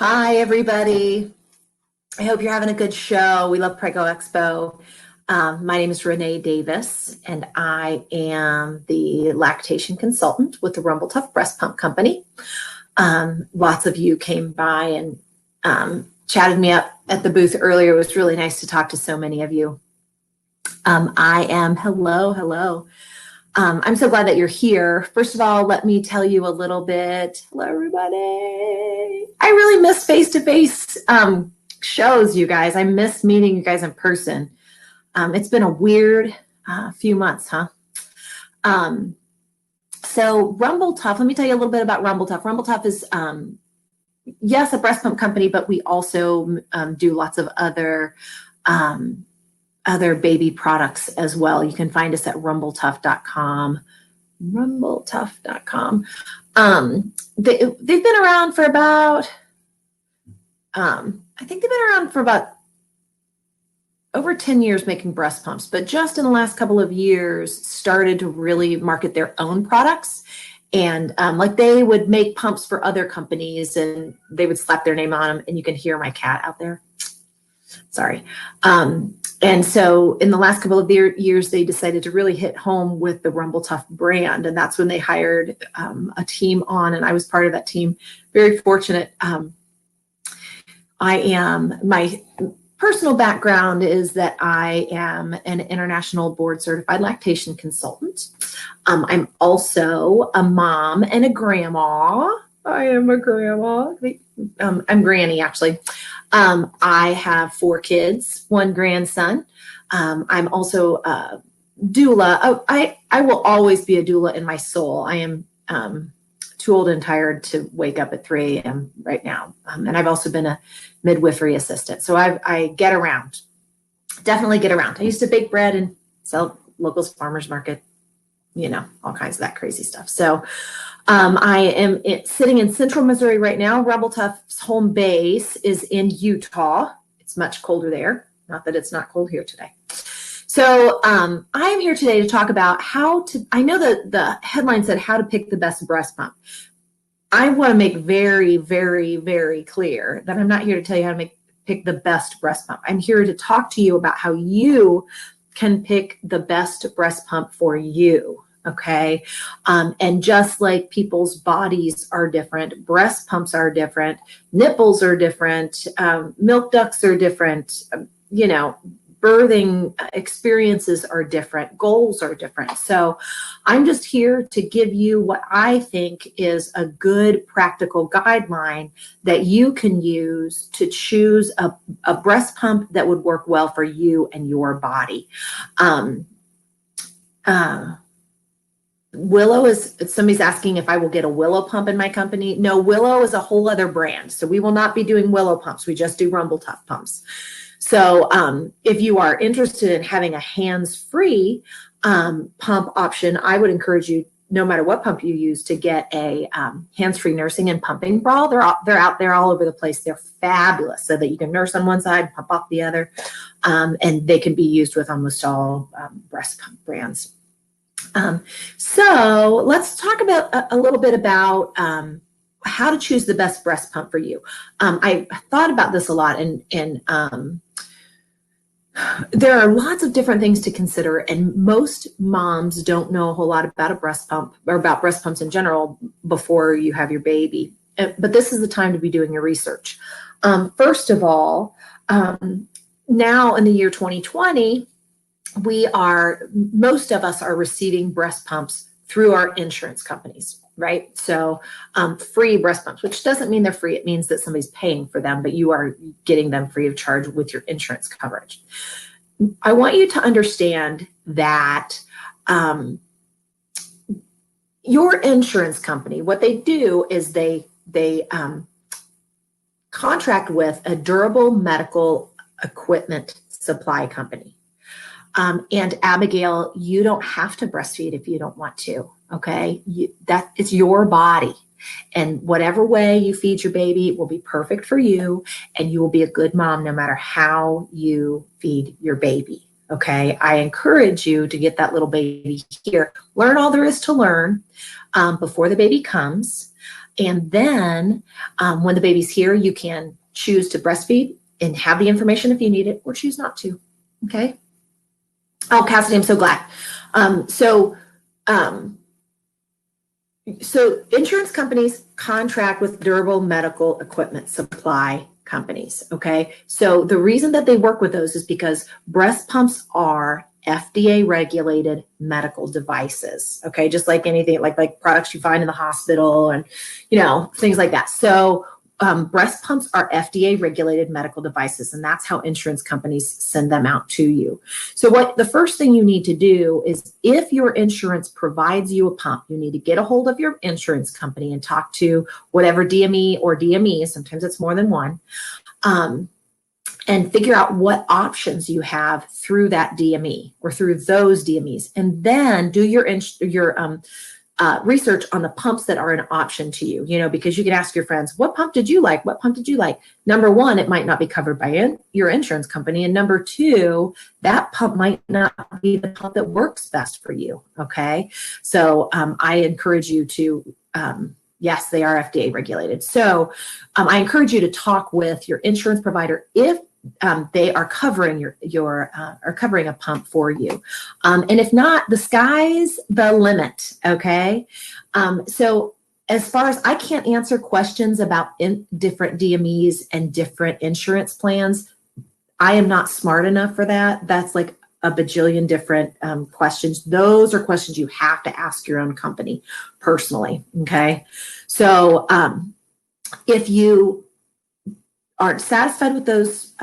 Hi, everybody. I hope you're having a good show. We love Prego Expo. My name is Renee Davis, and I am the lactation consultant with the Rumble Tuff Breast Pump Company. Lots of you came by and chatted me up at the booth earlier. It was really nice to talk to so many of you. Hello. I'm so glad that you're here. First of all, let me tell you a little bit. Hello, everybody. I really miss face-to-face shows, you guys. I miss meeting you guys in person. It's been a weird few months, huh? So Rumble Tuff, let me tell you a little bit about Rumble Tuff. Rumble Tuff is, yes, a breast pump company, but we also do lots of other baby products as well. You can find us at rumbletuff.com. Rumbletuff.com. They've been around for about, I think they've been around for about over 10 years making breast pumps, but just in the last couple of years started to really market their own products. And like they would make pumps for other companies and they would slap their name on them. And you can hear my cat out there. Sorry. And so in the last couple of years, they decided to really hit home with the Rumble Tuff brand. And that's when they hired a team on, and I was part of that team. Very fortunate. My personal background is that I am an international board certified lactation consultant. I'm also a mom and a grandma. I am a grandma. I'm Granny, actually. I have 4 kids, 1 grandson. I'm also a doula. Oh, I will always be a doula in my soul. I am too old and tired to wake up at 3 a.m. right now. And I've also been a midwifery assistant. So I get around, definitely get around. I used to bake bread and sell local farmers market, all kinds of that crazy stuff. So I am sitting in central Missouri right now. Rumble Tuff's home base is in Utah. It's much colder there. Not that it's not cold here today. So I am here today to talk about I know that the headline said how to pick the best breast pump. I want to make very, very, very clear that I'm not here to tell you how to pick the best breast pump. I'm here to talk to you about how you can pick the best breast pump for you. Okay. And just like people's bodies are different, breast pumps are different, nipples are different, milk ducts are different, birthing experiences are different, goals are different. So I'm just here to give you what I think is a good practical guideline that you can use to choose a breast pump that would work well for you and your body. Willow is, somebody's asking if I will get a Willow pump in my company. No, Willow is a whole other brand. So we will not be doing Willow pumps. We just do Rumble Tuff pumps. So if you are interested in having a hands-free pump option, I would encourage you, no matter what pump you use, to get a hands-free nursing and pumping bra. They're out there all over the place. They're fabulous, so that you can nurse on one side, pump off the other, and they can be used with almost all breast pump brands. So let's talk about a little bit about how to choose the best breast pump for you. I thought about this a lot, and there are lots of different things to consider, and most moms don't know a whole lot about a breast pump or about breast pumps in general before you have your baby. But this is the time to be doing your research. First of all, now in the year 2020, most of us are receiving breast pumps through our insurance companies, right? So free breast pumps, which doesn't mean they're free. It means that somebody's paying for them, but you are getting them free of charge with your insurance coverage. I want you to understand that your insurance company, what they do is they contract with a durable medical equipment supply company. And Abigail, you don't have to breastfeed if you don't want to, okay? That it's your body. And whatever way you feed your baby will be perfect for you, and you will be a good mom no matter how you feed your baby, okay? I encourage you to get that little baby here. Learn all there is to learn before the baby comes. And then when the baby's here, you can choose to breastfeed and have the information if you need it, or choose not to. Okay. Oh, Cassidy, I'm so glad. So insurance companies contract with durable medical equipment supply companies. Okay. So the reason that they work with those is because breast pumps are FDA regulated medical devices. Okay. Just like anything, like products you find in the hospital and, things like that. So breast pumps are FDA regulated medical devices, and that's how insurance companies send them out to you. So the first thing you need to do is, if your insurance provides you a pump, you need to get a hold of your insurance company and talk to whatever DME or DME, sometimes it's more than one, and figure out what options you have through that DME or through those DMEs. And then do your research on the pumps that are an option to you, because you can ask your friends, what pump did you like? What pump did you like? Number one, it might not be covered by your insurance company. And number two, that pump might not be the pump that works best for you. Okay. So I encourage you to, yes, they are FDA regulated. So I encourage you to talk with your insurance provider if they are covering are covering a pump for you. And if not, the sky's the limit. Okay. So as far as I can't answer questions about different DMEs and different insurance plans, I am not smart enough for that. That's like a bajillion different questions. Those are questions you have to ask your own company personally. Okay. So if you aren't satisfied with those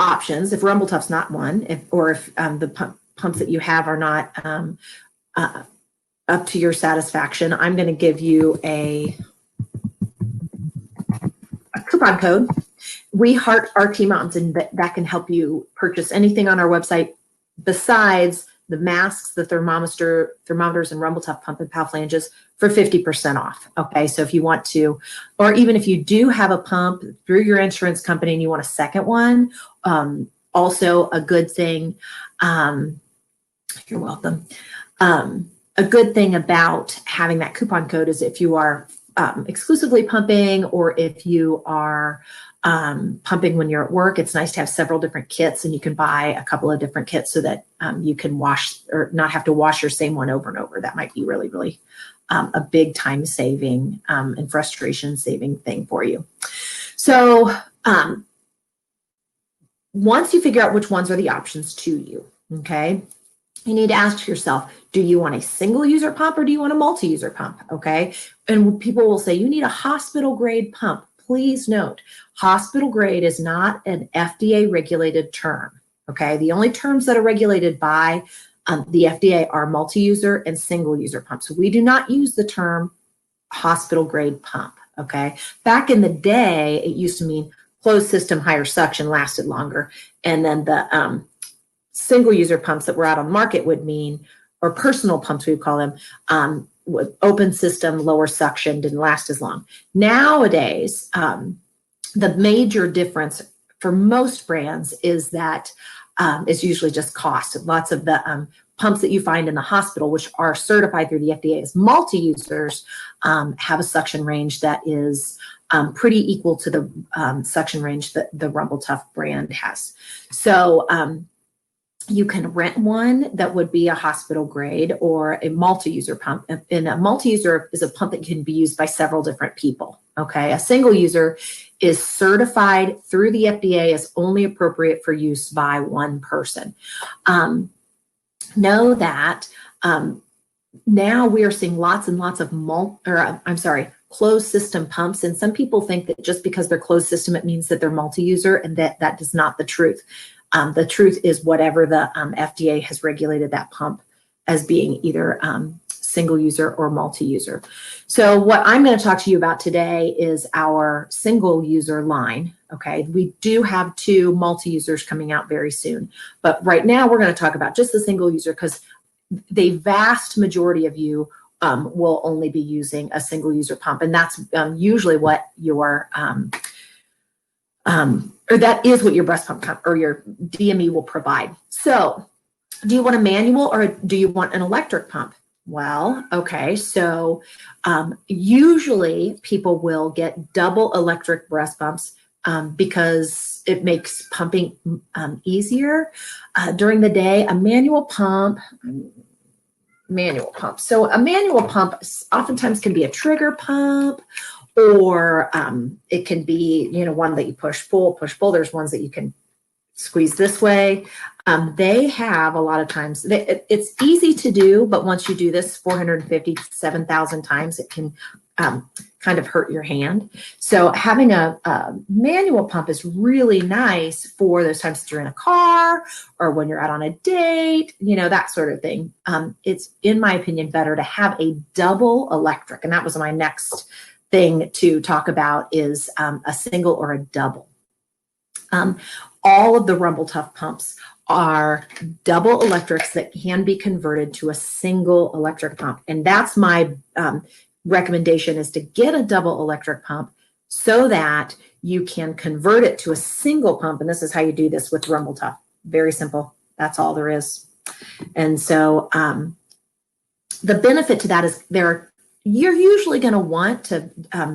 options, if Rumble Tuff's not one, if the pumps that you have are not up to your satisfaction, I'm going to give you a coupon code. We heart RT Mountains, and that can help you purchase anything on our website besides the masks, the thermometers, and Rumble Tuff pump and PAL flanges for 50% off. Okay, so if you want to, or even if you do have a pump through your insurance company and you want a second one, also a good thing. You're welcome. A good thing about having that coupon code is if you are exclusively pumping, or if you are pumping when you're at work, it's nice to have several different kits, and you can buy a couple of different kits so that you can wash or not have to wash your same one over and over. That might be really, really a big time saving and frustration saving thing for you. So once you figure out which ones are the options to you, okay, you need to ask yourself, do you want a single user pump or do you want a multi-user pump? Okay. And people will say, you need a hospital grade pump. Please note, hospital grade is not an FDA regulated term. Okay. The only terms that are regulated by the FDA are multi-user and single user pumps. So we do not use the term hospital grade pump. Okay. Back in the day, it used to mean closed system, higher suction, lasted longer. And then the single user pumps that were out on the market would mean, or personal pumps, we would call them, with open system, lower suction, didn't last as long. Nowadays, the major difference for most brands is that it's usually just cost. Lots of the pumps that you find in the hospital, which are certified through the FDA as multi-users, have a suction range that is pretty equal to the suction range that the Rumble Tuff brand has. So you can rent one that would be a hospital grade or a multi-user pump. And a multi-user is a pump that can be used by several different people. Okay. A single user is certified through the FDA as only appropriate for use by one person. Know that now we are seeing lots and lots of closed system pumps. And some people think that just because they're closed system, it means that they're multi-user, and that is not the truth. The truth is whatever the FDA has regulated that pump as being either single user or multi-user. So what I'm going to talk to you about today is our single user line. Okay, we do have 2 multi-users coming out very soon, but right now we're going to talk about just the single user, because the vast majority of you will only be using a single user pump, and that's usually what your or that is what your breast pump or your DME will provide. So do you want a manual or do you want an electric pump? Well, okay, so usually people will get double electric breast pumps because it makes pumping easier during the day. A manual pump. So a manual pump oftentimes can be a trigger pump, or it can be, one that you push pull. There's ones that you can squeeze this way. They have a lot of times, it's easy to do, but once you do this 457,000 times, it can kind of hurt your hand. So having a manual pump is really nice for those times that you're in a car or when you're out on a date, that sort of thing. It's, in my opinion, better to have a double electric. And that was my next thing to talk about, is a single or a double. All of the Rumble Tuff pumps are double electrics that can be converted to a single electric pump. And that's my recommendation, is to get a double electric pump so that you can convert it to a single pump. And this is how you do this with Rumble Tuff. Very simple. That's all there is. And so the benefit to that is you're usually going to want to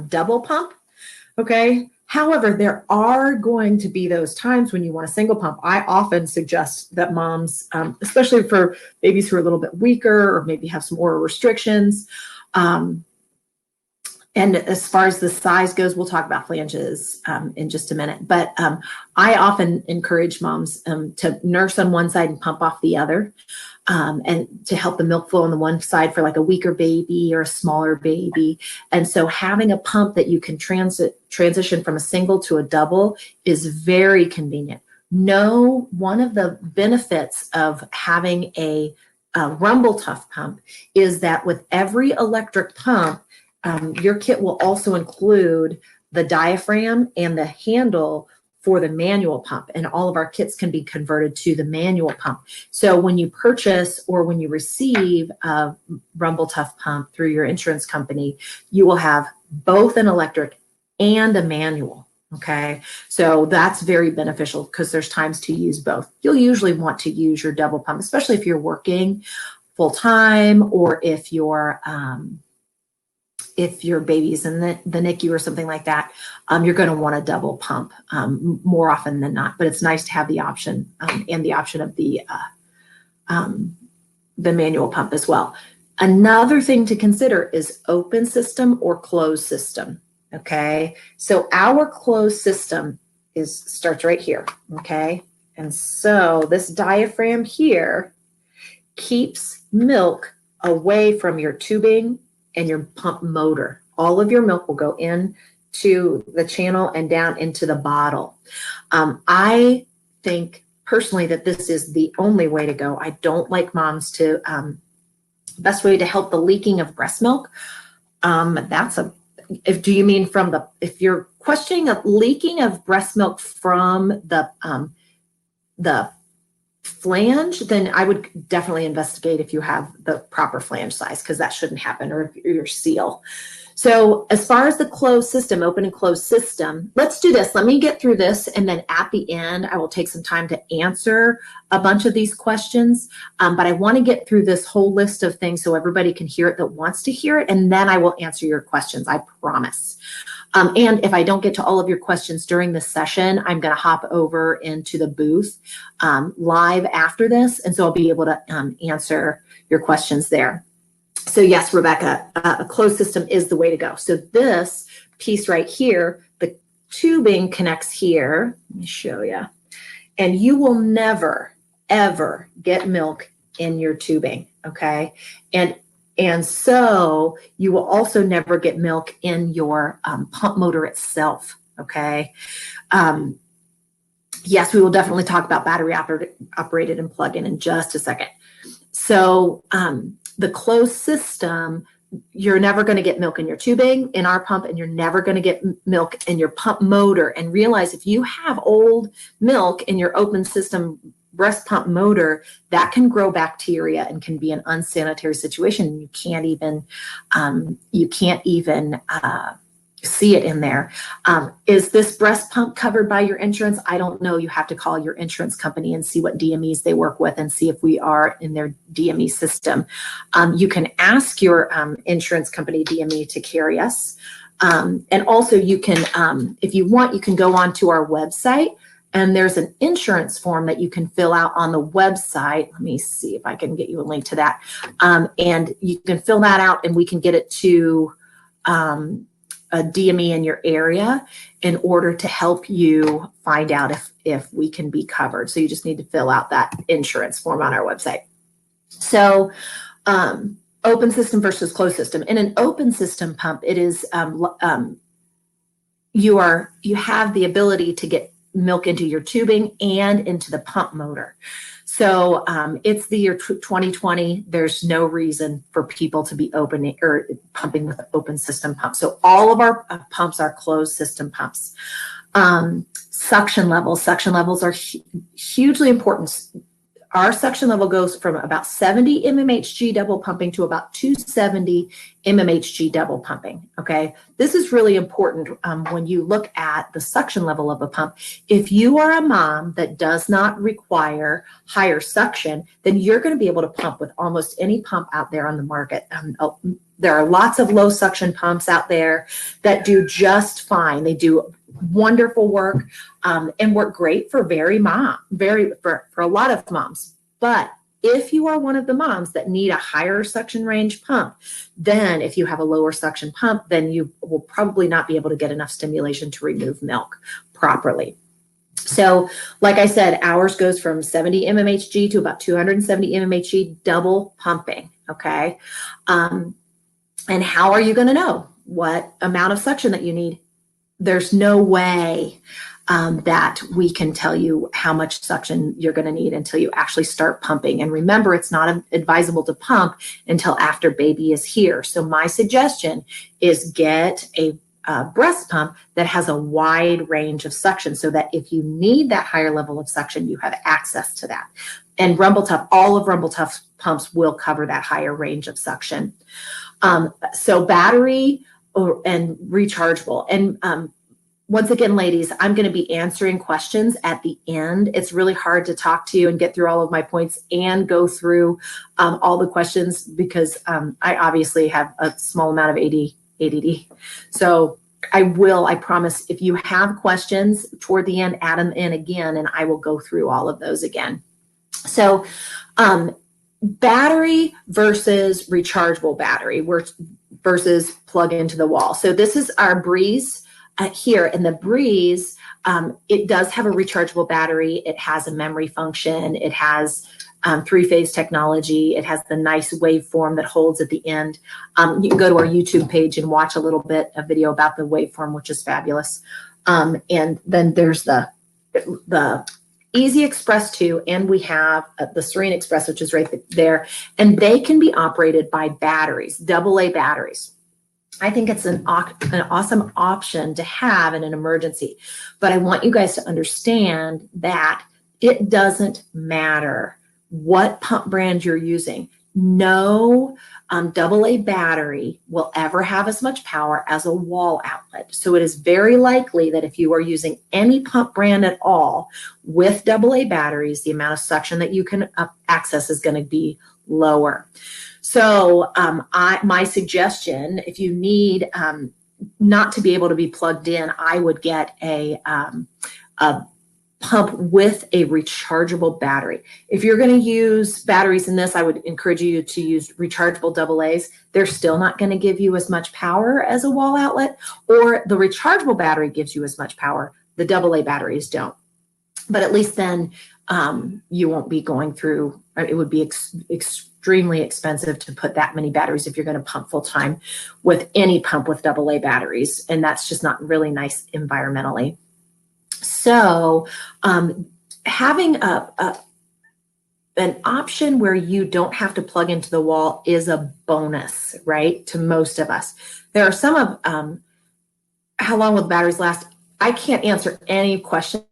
double pump. Okay. However, there are going to be those times when you want a single pump. I often suggest that moms, especially for babies who are a little bit weaker or maybe have some oral restrictions, and as far as the size goes, we'll talk about flanges in just a minute. But I often encourage moms to nurse on one side and pump off the other, and to help the milk flow on the one side for like a weaker baby or a smaller baby. And so having a pump that you can transition from a single to a double is very convenient. No, one of the benefits of having a Rumble Tuff pump is that with every electric pump, your kit will also include the diaphragm and the handle for the manual pump, and all of our kits can be converted to the manual pump. So when you purchase or when you receive a Rumble Tuff pump through your insurance company, you will have both an electric and a manual. Okay, so that's very beneficial because there's times to use both. You'll usually want to use your double pump, especially if you're working full time, or if your baby's in the NICU or something like that, you're going to want a double pump more often than not. But it's nice to have the option and the option of the manual pump as well. Another thing to consider is open system or closed system. Okay, so our closed system starts right here. Okay, and so this diaphragm here keeps milk away from your tubing and your pump motor. All of your milk will go in to the channel and down into the bottle. I think personally that this is the only way to go. I don't like moms to, best way to help the leaking of breast milk. Do you mean if you're questioning a leaking of breast milk from the flange, then I would definitely investigate if you have the proper flange size, because that shouldn't happen, or if your seal. So as far as the closed system, open and closed system, let's do this. Let me get through this, and then at the end, I will take some time to answer a bunch of these questions. But I want to get through this whole list of things so everybody can hear it that wants to hear it, and then I will answer your questions, I promise. And if I don't get to all of your questions during this session, I'm going to hop over into the booth live after this. And so I'll be able to answer your questions there. So yes, Rebecca, a closed system is the way to go. So this piece right here, the tubing connects here. Let me show you. And you will never, ever get milk in your tubing, okay? And so you will also never get milk in your pump motor itself, okay? Yes, we will definitely talk about battery operated and plug-in in just a second. So the closed system, you're never going to get milk in your tubing in our pump, and you're never going to get milk in your pump motor. And realize if you have old milk in your open system breast pump motor, that can grow bacteria and can be an unsanitary situation. You can't even see it in there. Is this breast pump covered by your insurance? I don't know. You have to call your insurance company and see what DMEs they work with and see if we are in their DME system. You can ask your insurance company DME to carry us. And also you can, if you want, you can go onto our website, and there's an insurance form that you can fill out on the website. Let me see if I can get you a link to that. And you can fill that out, and we can get it to a DME in your area in order to help you find out if we can be covered. So you just need to fill out that insurance form on our website. So open system versus closed system. In an open system pump, it is you have the ability to get milk into your tubing and into the pump motor. So it's the year 2020. There's no reason for people to be opening or pumping with an open system pump. So all of our pumps are closed system pumps. Suction levels are hugely important. Our suction level goes from about 70 mmHg double pumping to about 270 mmHg double pumping, okay? This is really important when you look at the suction level of a pump. If you are a mom that does not require higher suction, then you're going to be able to pump with almost any pump out there on the market. There are lots of low suction pumps out there that do just fine. They do wonderful work and work great for for a lot of moms. But if you are one of the moms that need a higher suction range pump, then if you have a lower suction pump, then you will probably not be able to get enough stimulation to remove milk properly. So like I said, ours goes from 70 mmHg to about 270 mmHg double pumping, okay? And how are you going to know what amount of suction that you need? There's no way that we can tell you how much suction you're going to need until you actually start pumping. And remember, it's not advisable to pump until after baby is here. So my suggestion is get a breast pump that has a wide range of suction so that if you need that higher level of suction, you have access to that. And all of Rumble Tuff pumps will cover that higher range of suction. So battery and rechargeable. And once again, ladies, I'm going to be answering questions at the end. It's really hard to talk to you and get through all of my points and go through all the questions because I obviously have a small amount of ADD. So I promise, if you have questions toward the end, add them in again, and I will go through all of those again. So battery versus rechargeable battery versus plug into the wall. So this is our Breeze here. In the Breeze, it does have a rechargeable battery. It has a memory function. It has three-phase technology. It has the nice waveform that holds at the end. You can go to our YouTube page and watch a little bit of video about the waveform, which is fabulous. And then there's the Easy Express 2, and we have the Serene Express, which is right there. And they can be operated by batteries, AA batteries. I think it's an awesome option to have in an emergency. But I want you guys to understand that it doesn't matter what pump brand you're using. No AA battery will ever have as much power as a wall outlet. So it is very likely that if you are using any pump brand at all with AA batteries, the amount of suction that you can access is going to be lower. So my suggestion, if you need not to be able to be plugged in, I would get a pump with a rechargeable battery. If you're going to use batteries in this, I would encourage you to use rechargeable AA's. They're still not going to give you as much power as a wall outlet, or the rechargeable battery gives you as much power. The AA batteries don't. But at least then you won't be going through, it would be extremely expensive to put that many batteries if you're going to pump full time with any pump with AA batteries. And that's just not really nice environmentally. So having an option where you don't have to plug into the wall is a bonus, right, to most of us. There are some of how long will the batteries last? I can't answer any questions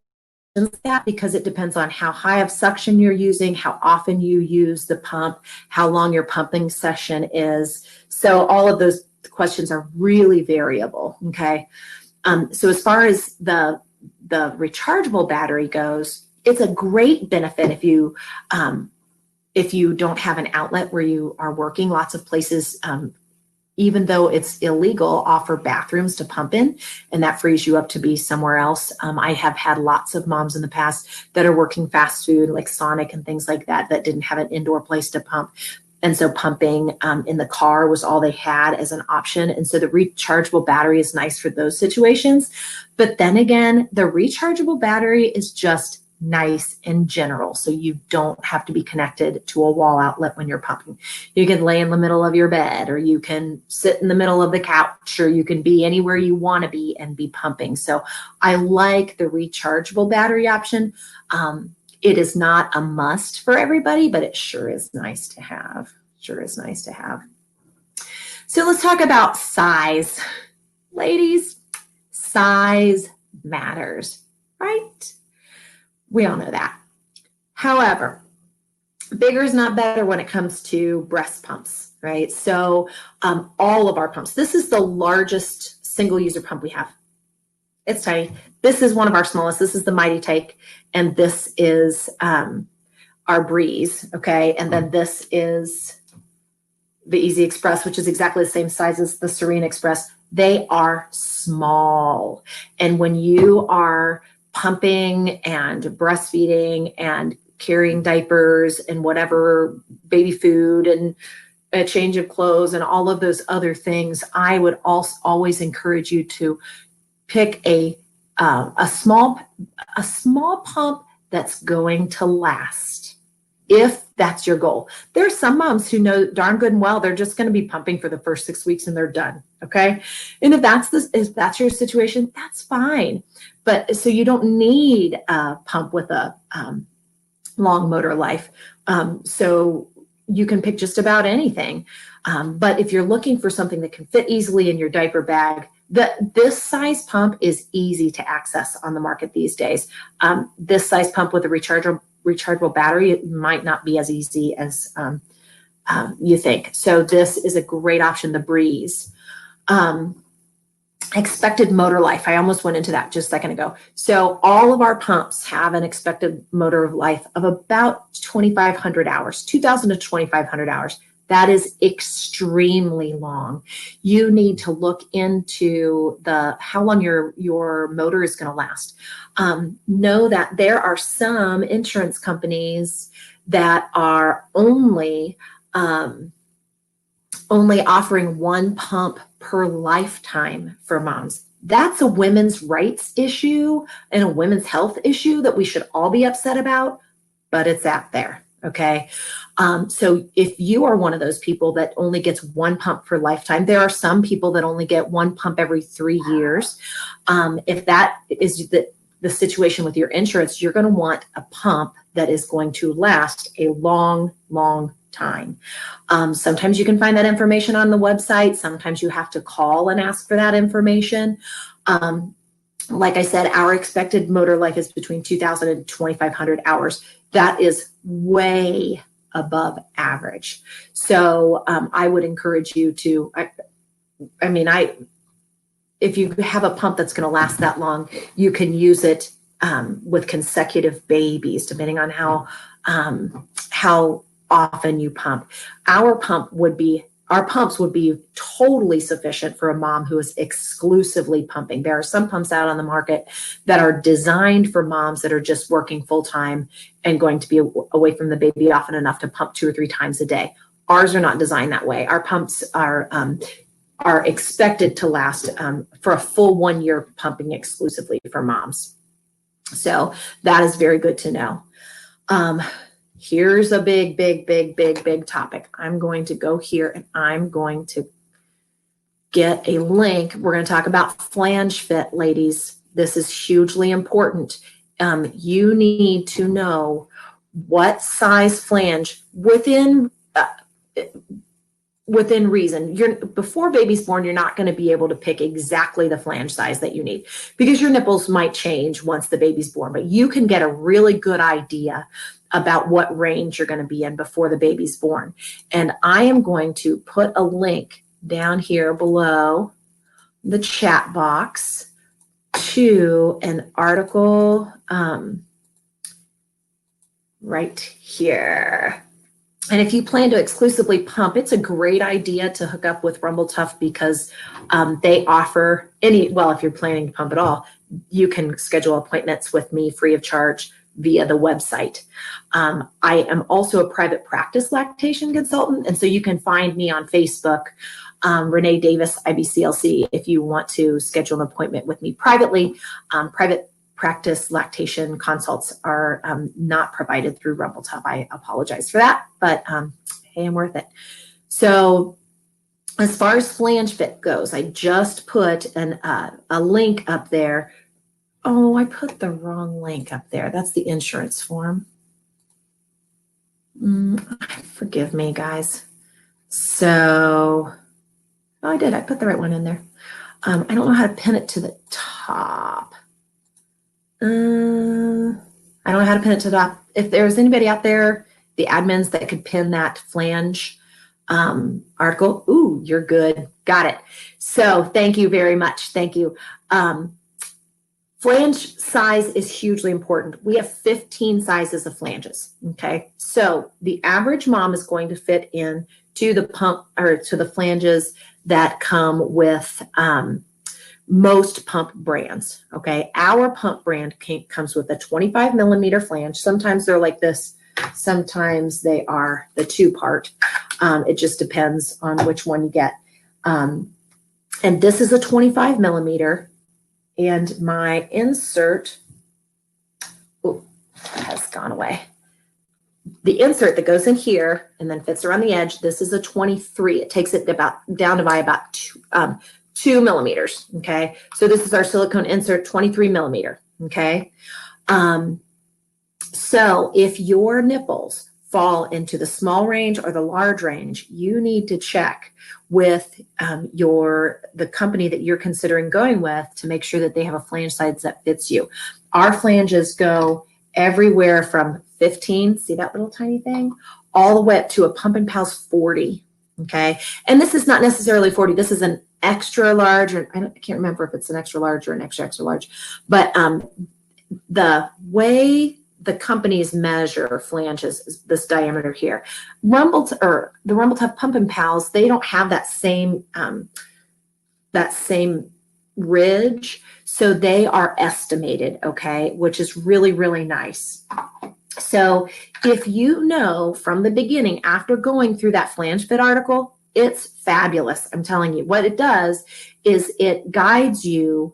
that because it depends on how high of suction you're using, how often you use the pump, how long your pumping session is. So all of those questions are really variable. Okay. So as far as the rechargeable battery goes, it's a great benefit if you don't have an outlet where you are working. Lots of places, even though it's illegal, offer bathrooms to pump in, and that frees you up to be somewhere else. I have had lots of moms in the past that are working fast food like Sonic and things like that didn't have an indoor place to pump. And so pumping in the car was all they had as an option. And so the rechargeable battery is nice for those situations. But then again, the rechargeable battery is just nice in general. So you don't have to be connected to a wall outlet when you're pumping. You can lay in the middle of your bed, or you can sit in the middle of the couch, or you can be anywhere you want to be and be pumping. So I like the rechargeable battery option. It is not a must for everybody, but it sure is nice to have. Sure is nice to have. So let's talk about size. Ladies, size matters, right? We all know that. However, bigger is not better when it comes to breast pumps, right? So all of our pumps, this is the largest single user pump we have. It's tiny. This is one of our smallest. This is the Mighty Take, and this is our Breeze, okay? And then this is the Easy Express, which is exactly the same size as the Serene Express. They are small. And when you are pumping and breastfeeding and carrying diapers and whatever, baby food and a change of clothes and all of those other things, I would also always encourage you to pick a small pump that's going to last, if that's your goal. There's some moms who know darn good and well they're just going to be pumping for the first 6 weeks and they're done. Okay, and if that's your situation, that's fine. But so you don't need a pump with a long motor life. So you can pick just about anything. But if you're looking for something that can fit easily in your diaper bag, this size pump is easy to access on the market these days. This size pump with a rechargeable battery, it might not be as easy as you think. So this is a great option, the Breeze. Expected motor life. I almost went into that just a second ago. So all of our pumps have an expected motor life of about 2,500 hours, 2,000 to 2,500 hours. That is extremely long. You need to look into how long your motor is going to last. Know that there are some insurance companies that are only offering one pump per lifetime for moms. That's a women's rights issue and a women's health issue that we should all be upset about, but it's out there. Okay. So if you are one of those people that only gets one pump per lifetime, there are some people that only get one pump every 3 years. If that is the situation with your insurance, you're going to want a pump that is going to last a long, long time. Sometimes you can find that information on the website. Sometimes you have to call and ask for that information. Like I said, our expected motor life is between 2,000 and 2,500 hours. That is way above average. So I would encourage you to, if you have a pump that's going to last that long, you can use it with consecutive babies, depending on how often you pump. Our pumps would be totally sufficient for a mom who is exclusively pumping. There are some pumps out on the market that are designed for moms that are just working full time and going to be away from the baby often enough to pump 2 or 3 times a day. Ours are not designed that way. Our pumps are expected to last for a full 1 year pumping exclusively for moms. So that is very good to know. Here's a big topic. I'm going to go here and I'm going to get a link. We're going to talk about flange fit, ladies. This is hugely important. You need to know what size flange within reason. Before baby's born, you're not going to be able to pick exactly the flange size that you need because your nipples might change once the baby's born, but you can get a really good idea about what range you're going to be in before the baby's born. And I am going to put a link down here below the chat box to an article right here. And if you plan to exclusively pump, it's a great idea to hook up with Tuff because they offer well, if you're planning to pump at all, you can schedule appointments with me free of charge via the website. I am also a private practice lactation consultant, and so you can find me on Facebook, Renee Davis, IBCLC, if you want to schedule an appointment with me privately. Private practice lactation consults are not provided through Tuff. I apologize for that, but hey, I'm worth it. So as far as flange fit goes, I just put a link up there. Oh, I put the wrong link up there. That's the insurance form. Forgive me, guys. So, oh, I did. I put the right one in there. I don't know how to pin it to the top. I don't know how to pin it to the top. If there's anybody out there, the admins that could pin that flange article, ooh, you're good. Got it. So thank you very much. Thank you. Flange size is hugely important. We have 15 sizes of flanges. Okay. So the average mom is going to fit in to the pump or to the flanges that come with most pump brands. Okay. Our pump brand comes with a 25 millimeter flange. Sometimes they're like this. Sometimes they are the 2-part. It just depends on which one you get. And this is a 25 millimeter. And my insert has gone away. The insert that goes in here and then fits around the edge, this is a 23. It takes it down to by about 2 millimeters. Okay. So this is our silicone insert, 23 millimeter. Okay. So if your nipples fall into the small range or the large range, you need to check with the company that you're considering going with to make sure that they have a flange size that fits you. Our flanges go everywhere from 15, see that little tiny thing, all the way up to a Pump and Pals 40. Okay, and this is not necessarily 40. This is an extra large, or I can't remember if it's an extra large or an extra large, but the way the companies measure flanges is this diameter here. The Rumble Tuff Pump and Pals, they don't have that same ridge, so they are estimated, okay, which is really, really nice. So if you know from the beginning, after going through that flange fit article, it's fabulous. I'm telling you, what it does is it guides you.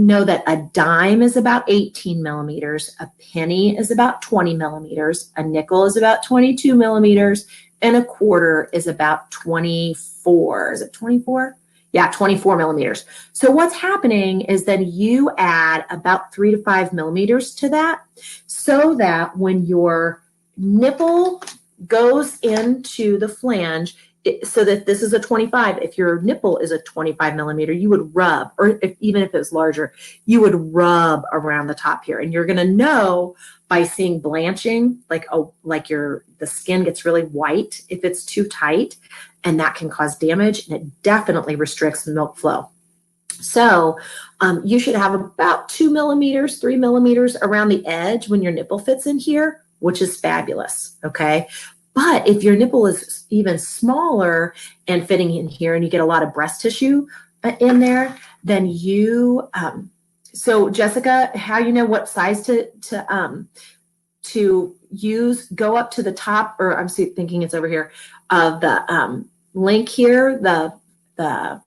Know that a dime is about 18 millimeters, a penny is about 20 millimeters, a nickel is about 22 millimeters, and a quarter is about 24. Is it 24? Yeah, 24 millimeters. So what's happening is then you add about 3 to 5 millimeters to that so that when your nipple goes into the flange, so that this is a 25, if your nipple is a 25 millimeter, you would rub, or even if it's larger, you would rub around the top here. And you're going to know by seeing blanching, like the skin gets really white if it's too tight, and that can cause damage, and it definitely restricts milk flow. So you should have about 2 millimeters, 3 millimeters around the edge when your nipple fits in here, which is fabulous. Okay. But if your nipple is even smaller and fitting in here and you get a lot of breast tissue in there, then you, so Jessica, how you know what size to use, go up to the top, or I'm thinking it's over here, of the link here, the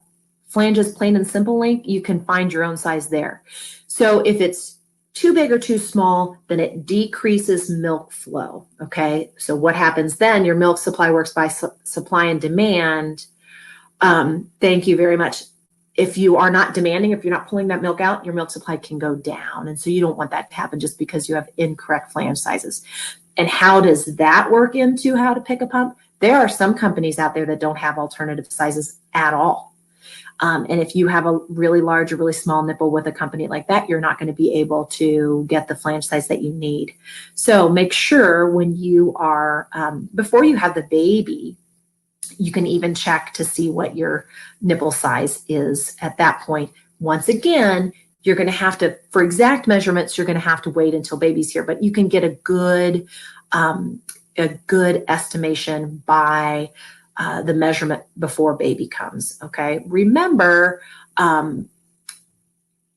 flanges plain and simple link, you can find your own size there. So if it's too big or too small, then it decreases milk flow. Okay. So what happens then? Your milk supply works by supply and demand. Thank you very much. If you are not demanding, if you're not pulling that milk out, your milk supply can go down. And so you don't want that to happen just because you have incorrect flange sizes. And how does that work into how to pick a pump? There are some companies out there that don't have alternative sizes at all. And if you have a really large or really small nipple with a company like that, you're not going to be able to get the flange size that you need. So make sure when you are, before you have the baby, You can even check to see what your nipple size is at that point. Once again, you're going to have to, for exact measurements, you're going to have to wait until baby's here, but you can get a good estimation by the measurement before baby comes. Okay. Remember,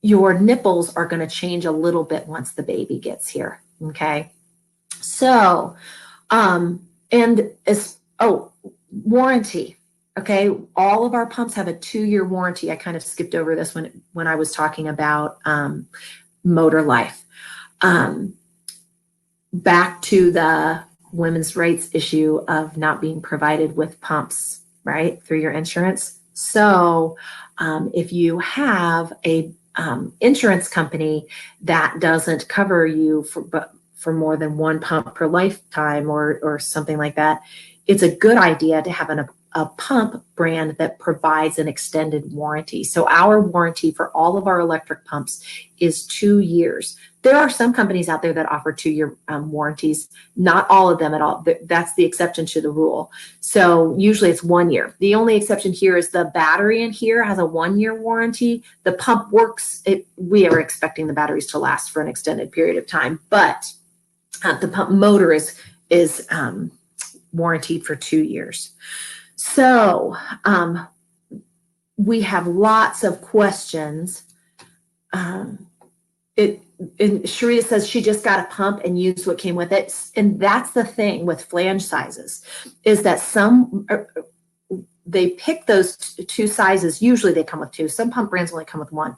your nipples are going to change a little bit once the baby gets here. Okay. So, warranty. Okay. All of our pumps have a 2-year warranty. I kind of skipped over this when I was talking about motor life. Back to the women's rights issue of not being provided with pumps, right, through your insurance. So if you have a insurance company that doesn't cover you for more than one pump per lifetime or something like that, it's a good idea to have a pump brand that provides an extended warranty. So our warranty for all of our electric pumps is 2 years. There are some companies out there that offer 2-year warranties, not all of them at all. That's the exception to the rule. So usually it's 1 year. The only exception here is the battery in here has a 1-year warranty. The pump works. We are expecting the batteries to last for an extended period of time, but the pump motor is warranted for 2 years. So we have lots of questions. And Sharita says she just got a pump and used what came with it. And that's the thing with flange sizes, is that they pick those 2 sizes. Usually they come with 2. Some pump brands only come with 1.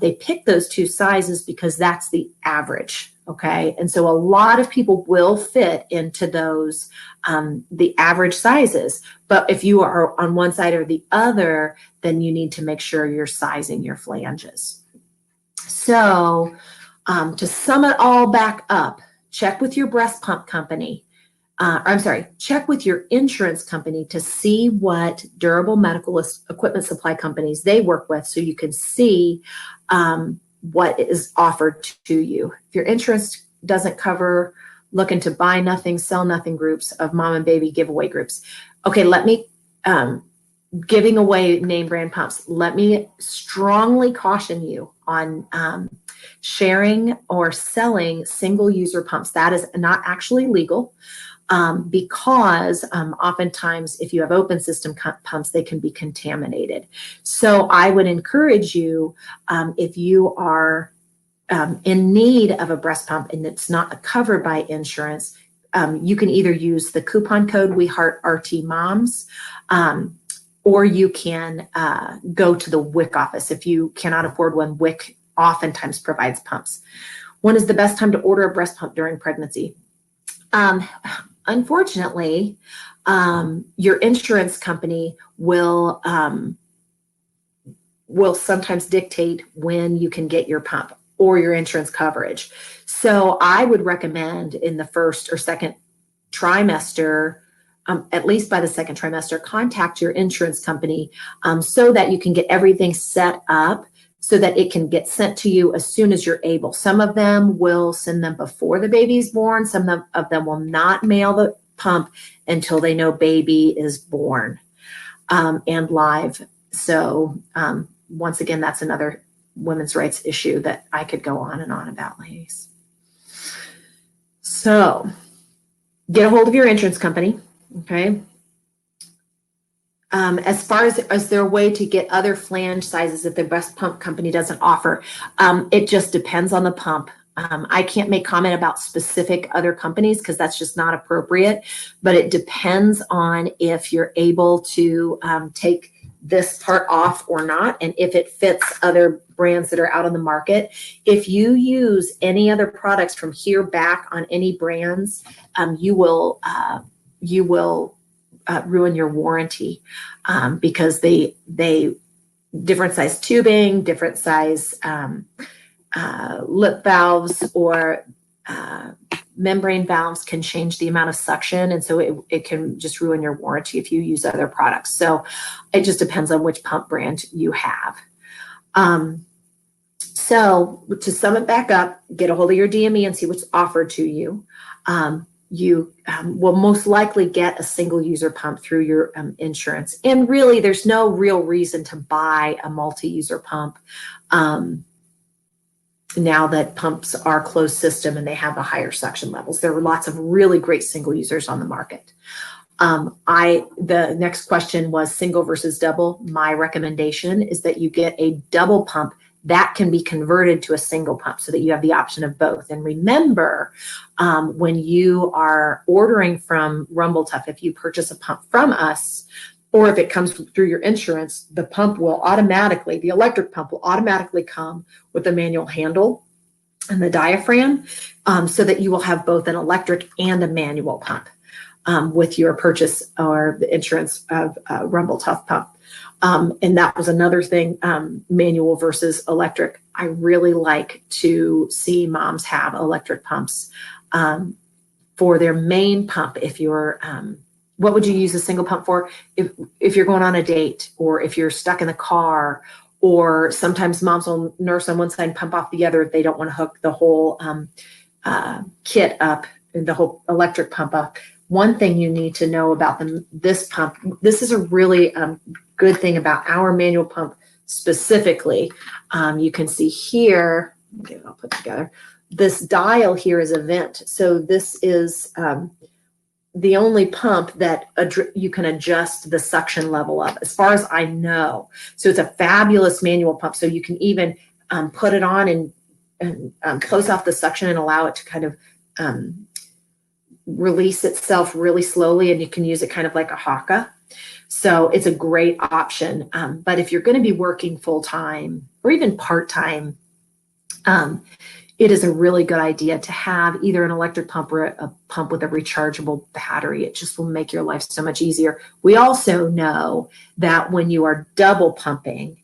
They pick those 2 sizes because that's the average. Okay. And so a lot of people will fit into those, the average sizes. But if you are on one side or the other, then you need to make sure you're sizing your flanges. So to sum it all back up, check with your breast pump company. Check with your insurance company to see what durable medical equipment supply companies they work with, so you can see what is offered to you. If your insurance doesn't cover, look into buy nothing, sell nothing groups of mom and baby giveaway groups. Okay, giving away name brand pumps. Let me strongly caution you on sharing or selling single user pumps. That is not actually legal. Because oftentimes if you have open system pumps, they can be contaminated. So I would encourage you, if you are in need of a breast pump and it's not covered by insurance, you can either use the coupon code We Heart RT Moms, or you can go to the WIC office. If you cannot afford one, WIC oftentimes provides pumps. When is the best time to order a breast pump during pregnancy? Unfortunately, your insurance company will sometimes dictate when you can get your pump or your insurance coverage. So I would recommend in the first or second trimester, at least by the second trimester, contact your insurance company so that you can get everything set up so that it can get sent to you as soon as you're able. Some of them will send them before the baby's born. Some of them will not mail the pump until they know baby is born and live. So once again, that's another women's rights issue that I could go on and on about, ladies. So get a hold of your insurance company, okay? As far as is there a way to get other flange sizes that the breast pump company doesn't offer? It just depends on the pump. I can't make comment about specific other companies because that's just not appropriate, but it depends on if you're able to take this part off or not, and if it fits other brands that are out on the market. If you use any other products from here back on any brands, you will ruin your warranty because they different size tubing, different size lip valves or membrane valves can change the amount of suction, and so it can just ruin your warranty if you use other products. So it just depends on which pump brand you have. So to sum it back up, get a hold of your DME and see what's offered to you. you will most likely get a single user pump through your insurance. And really, there's no real reason to buy a multi-user pump now that pumps are closed system and they have a higher suction levels. There are lots of really great single users on the market. The next question was single versus double. My recommendation is that you get a double pump that can be converted to a single pump so that you have the option of both. And remember, when you are ordering from Rumble Tuff, if you purchase a pump from us, or if it comes through your insurance, the electric pump will automatically come with a manual handle and the diaphragm, so that you will have both an electric and a manual pump with your purchase or the insurance of Rumble Tuff pump. And that was another thing, manual versus electric. I really like to see moms have electric pumps for their main pump. If you're, what would you use a single pump for? If you're going on a date, or if you're stuck in the car, or sometimes moms will nurse on one side and pump off the other if they don't want to hook the whole kit up, the whole electric pump up. One thing you need to know about this pump, this is a really good thing about our manual pump specifically. You can see here, okay, I'll put together, this dial here is a vent. So this is the only pump that you can adjust the suction level of, as far as I know. So it's a fabulous manual pump. So you can even put it on and close off the suction and allow it to kind of release itself really slowly, and you can use it kind of like a haka. So it's a great option. But if you're going to be working full-time or even part-time, it is a really good idea to have either an electric pump or a pump with a rechargeable battery. It just will make your life so much easier. We also know that when you are double pumping,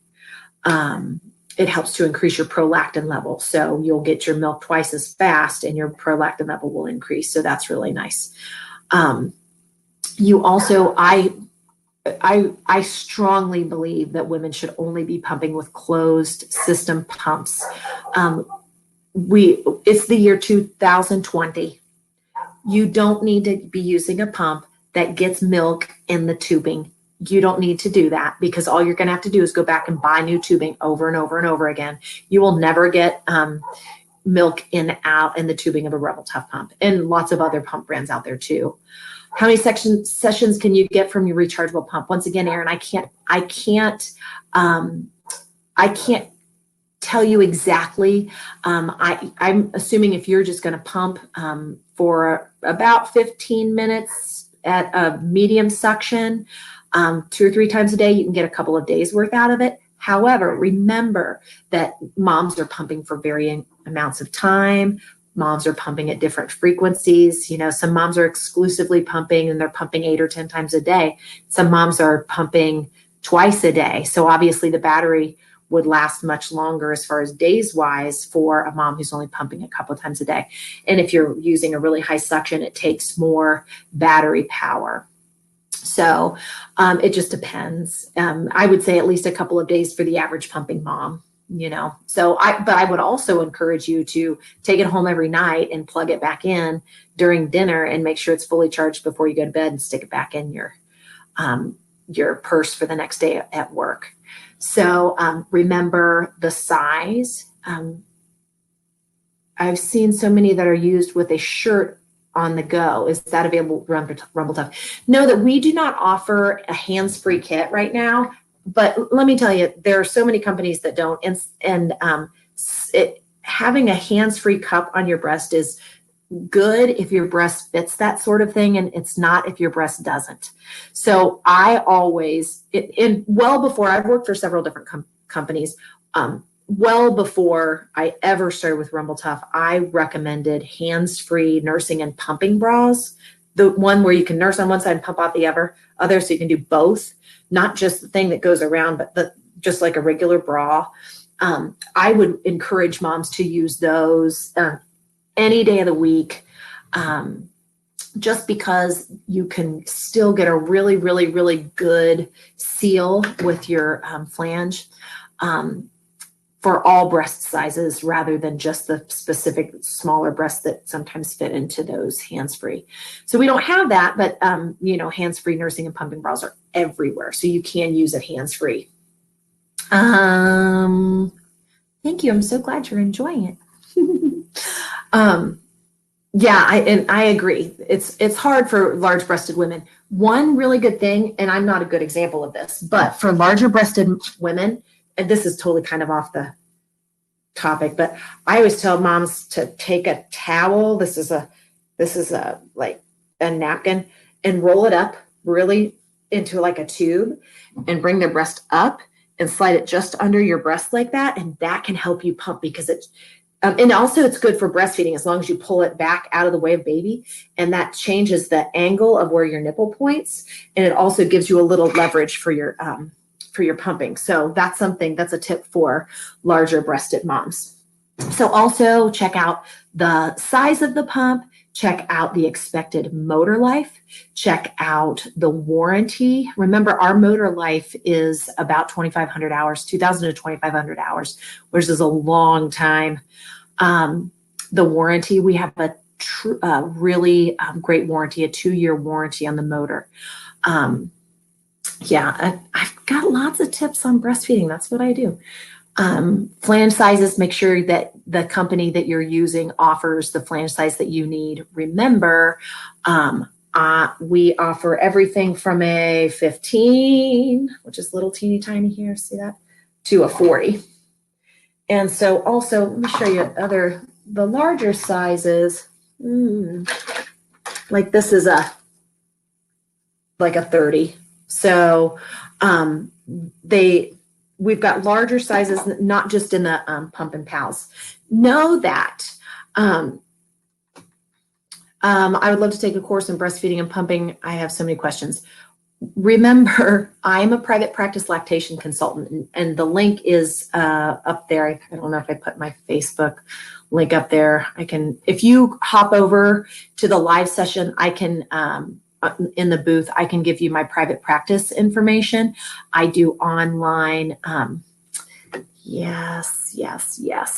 it helps to increase your prolactin level. So you'll get your milk twice as fast and your prolactin level will increase. So that's really nice. You also, I strongly believe that women should only be pumping with closed system pumps. It's the year 2020. You don't need to be using a pump that gets milk in the tubing. You don't need to do that, because all you're going to have to do is go back and buy new tubing over and over and over again. You will never get milk out in the tubing of a Rebel Tuff pump, and lots of other pump brands out there too. How many sessions can you get from your rechargeable pump? Once again, Erin, I can't tell you exactly. I'm assuming if you're just going to pump for about 15 minutes at a medium suction, 2 or 3 times a day, you can get a couple of days worth out of it. However, remember that moms are pumping for varying amounts of time. Moms are pumping at different frequencies. Some moms are exclusively pumping and they're pumping 8 or 10 times a day. Some moms are pumping twice a day. So obviously the battery would last much longer as far as days wise for a mom who's only pumping a couple of times a day. And if you're using a really high suction, it takes more battery power. So it just depends. I would say at least a couple of days for the average pumping mom, but I would also encourage you to take it home every night and plug it back in during dinner and make sure it's fully charged before you go to bed, and stick it back in your purse for the next day at work. So remember the size. I've seen so many that are used with a shirt on the go. Is that available at Rumble Tuff? No, that we do not offer a hands-free kit right now. But let me tell you, there are so many companies that don't. And having a hands-free cup on your breast is good if your breast fits that sort of thing, and it's not if your breast doesn't. So I always, well before, I've worked for several different companies, well before I ever started with Rumble Tuff, I recommended hands-free nursing and pumping bras. The one where you can nurse on one side and pump out the other, so you can do both, not just the thing that goes around, but just like a regular bra. I would encourage moms to use those any day of the week, just because you can still get a really, really, really good seal with your flange. for all breast sizes rather than just the specific smaller breasts that sometimes fit into those hands-free. So we don't have that, but you know, hands-free nursing and pumping bras are everywhere. So you can use it hands-free. Thank you. I'm so glad you're enjoying it. Yeah, I agree. It's hard for large breasted women. One really good thing, and I'm not a good example of this, but for larger breasted women, and this is totally kind of off the topic, but I always tell moms to take a towel. This is a like a napkin, and roll it up really into like a tube and bring their breast up and slide it just under your breast like that. And that can help you pump because it's, and also it's good for breastfeeding as long as you pull it back out of the way of baby. And that changes the angle of where your nipple points. And it also gives you a little leverage for your pumping. So that's a tip for larger breasted moms. So also check out the size of the pump, check out the expected motor life, check out the warranty. Remember, our motor life is about 2,500 hours, 2,000 to 2,500 hours, which is a long time. The warranty, we have a really great warranty, a 2-year warranty on the motor. Yeah, I've got lots of tips on breastfeeding. That's what I do. Flange sizes, make sure that the company that you're using offers the flange size that you need. Remember, we offer everything from a 15, which is little teeny tiny here, see that, to a 40. And so also, let me show you the larger sizes, like this is like a 30. So we've got larger sizes, not just in the pump and pals. Know that I would love to take a course in breastfeeding and pumping. I have so many questions. Remember, I am a private practice lactation consultant, and the link is up there. I don't know if I put my Facebook link up there. If you hop over to the live session, I can, in the booth, I can give you my private practice information. I do online, yes,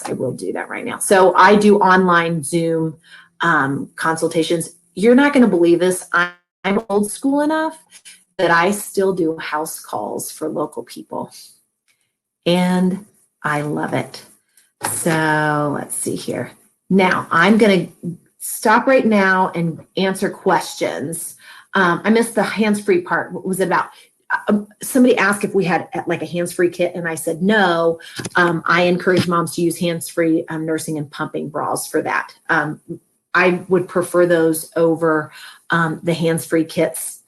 I will do that right now. So I do online Zoom consultations. You're not going to believe this. I'm old school enough that I still do house calls for local people, and I love it. So let's see here. Now I'm going to stop right now and answer questions. I missed the hands-free part. What was it about? Somebody asked if we had like a hands-free kit, and I said no. I encourage moms to use hands-free nursing and pumping bras for that. I would prefer those over the hands-free kits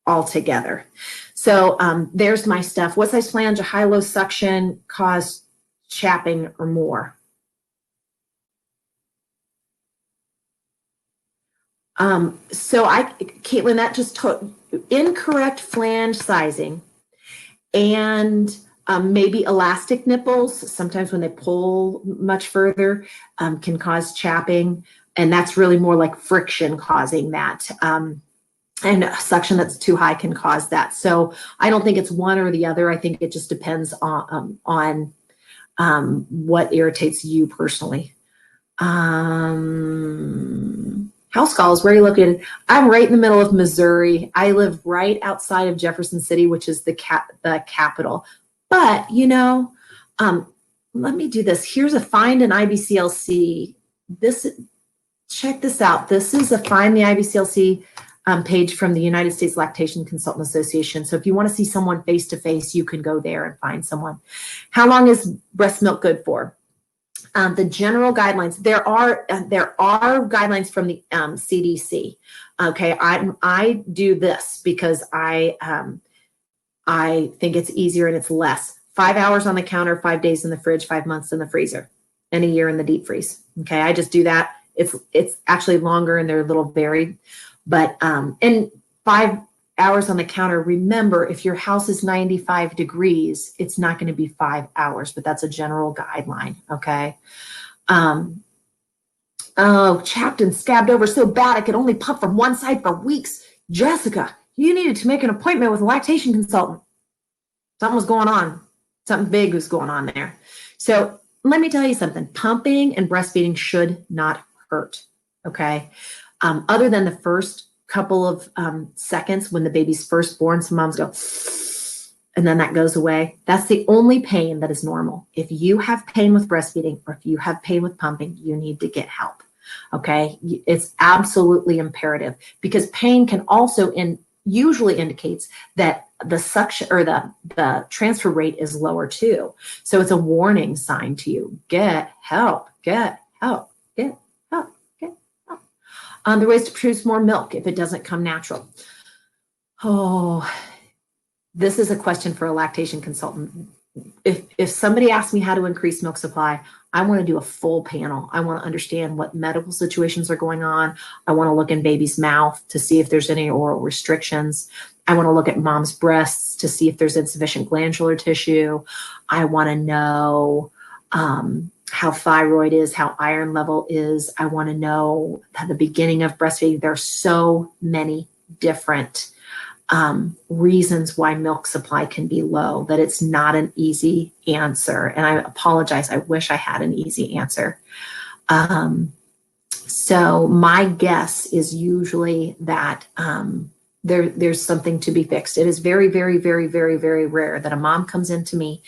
altogether. So there's my stuff. What size flange, a high-low suction cause chapping or more? Caitlin, that just took incorrect flange sizing and maybe elastic nipples. Sometimes when they pull much further can cause chapping, and that's really more like friction causing that. And suction that's too high can cause that. So I don't think it's one or the other. I think it just depends on what irritates you personally. House calls, where are you located? I'm right in the middle of Missouri. I live right outside of Jefferson City, which is the capital. But, you know, let me do this. Here's a find an IBCLC. Check this out. This is a find the IBCLC page from the United States Lactation Consultant Association. So if you want to see someone face-to-face, you can go there and find someone. How long is breast milk good for? The general guidelines, there are guidelines from the CDC. Okay, I do this because I think it's easier and it's less. 5 hours on the counter, 5 days in the fridge, 5 months in the freezer, and a year in the deep freeze. Okay, I just do that. It's actually longer and they're a little varied, but and 5 hours on the counter. Remember, if your house is 95 degrees, it's not going to be 5 hours, but that's a general guideline. Okay. Oh, chapped and scabbed over so bad I could only pump from one side for weeks. Jessica, you needed to make an appointment with a lactation consultant. Something was going on. Something big was going on there. So let me tell you something. Pumping and breastfeeding should not hurt, okay? Other than the first couple of seconds when the baby's first born, some moms go, and then that goes away. That's the only pain that is normal. If you have pain with breastfeeding or if you have pain with pumping, you need to get help, okay? It's absolutely imperative because pain can also usually indicates that the suction or the transfer rate is lower too. So it's a warning sign to you. Get help, get help, get help, get help. There are ways to produce more milk if it doesn't come natural. Oh, this is a question for a lactation consultant. If somebody asks me how to increase milk supply, I want to do a full panel. I want to understand what medical situations are going on. I want to look in baby's mouth to see if there's any oral restrictions. I want to look at mom's breasts to see if there's insufficient glandular tissue. I want to know how thyroid is, how iron level is. I want to know at the beginning of breastfeeding. There are so many different reasons why milk supply can be low, that it's not an easy answer. And I apologize. I wish I had an easy answer. So my guess is usually that there's something to be fixed. It is very, very, very, very, very rare that a mom comes into me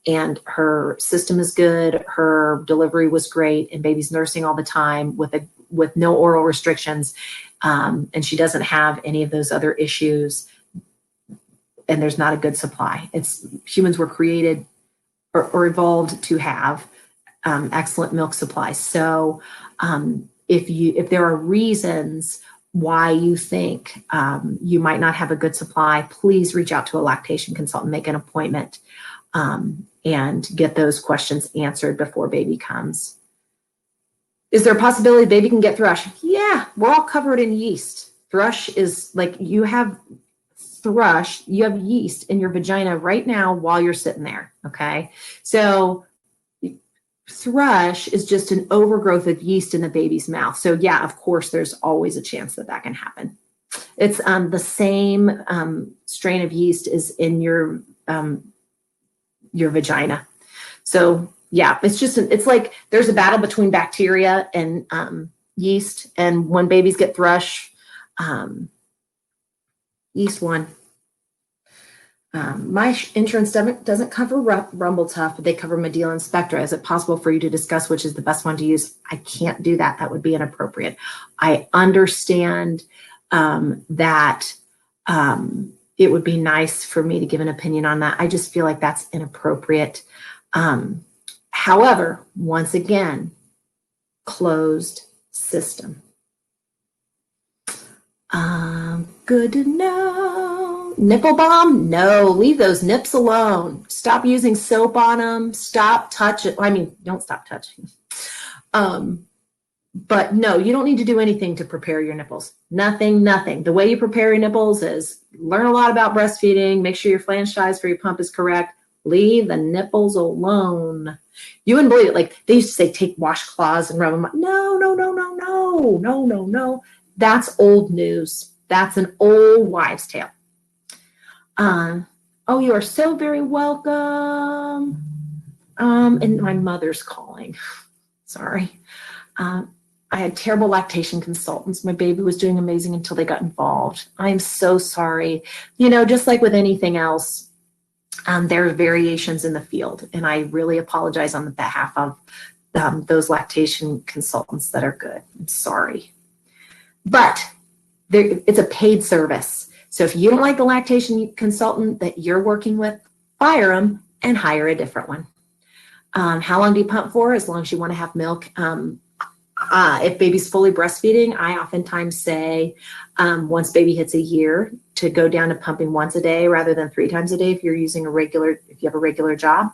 and her system is good, her delivery was great, and baby's nursing all the time with no oral restrictions, and she doesn't have any of those other issues, and there's not a good supply. Humans were created or evolved to have excellent milk supply. So if there are reasons why you think you might not have a good supply, please reach out to a lactation consultant, make an appointment, and get those questions answered before baby comes. Is there a possibility baby can get thrush? Yeah, we're all covered in yeast. Thrush is like you have yeast in your vagina right now while you're sitting there, okay? So thrush is just an overgrowth of yeast in the baby's mouth. So yeah, of course, there's always a chance that can happen. It's the same strain of yeast is in your vagina. So yeah, it's like there's a battle between bacteria and yeast. And when babies get thrush, yeast won. My insurance doesn't cover Rumble Tuff, but they cover Medela and Spectra. Is it possible for you to discuss which is the best one to use? I can't do that. That would be inappropriate. I understand that it would be nice for me to give an opinion on that. I just feel like that's inappropriate. However, once again, closed system. Good to know. Nipple balm? No, leave those nips alone. Stop using soap on them. Stop touching. I mean, don't stop touching. But no, you don't need to do anything to prepare your nipples. Nothing. The way you prepare your nipples is learn a lot about breastfeeding. Make sure your flange size for your pump is correct. Leave the nipples alone. You wouldn't believe it. Like they used to say, take washcloths and rub them up. No. That's old news. That's an old wives' tale. Oh, you are so very welcome. And my mother's calling. Sorry. I had terrible lactation consultants. My baby was doing amazing until they got involved. I'm so sorry. Just like with anything else, there are variations in the field, and I really apologize on the behalf of those lactation consultants that are good. I'm sorry. But it's a paid service. So if you don't like the lactation consultant that you're working with, fire them and hire a different one. How long do you pump for? As long as you want to have milk. If baby's fully breastfeeding, I oftentimes say once baby hits a year to go down to pumping once a day rather than 3 times a day if you have a regular job.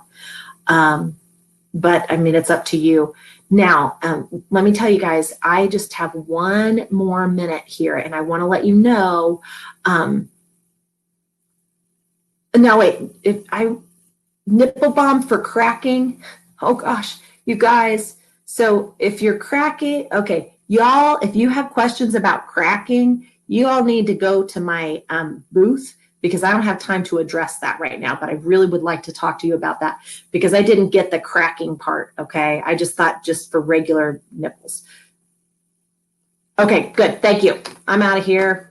But I mean, it's up to you. Now, let me tell you guys, I just have one more minute here, and I want to let you know. Now, wait, if I nipple balm for cracking, oh gosh, you guys. So if you're cracking, okay, y'all, if you have questions about cracking, you all need to go to my booth. because I don't have time to address that right now, but I really would like to talk to you about that because I didn't get the cracking part, okay? I just thought just for regular nipples. Okay, good, thank you. I'm out of here.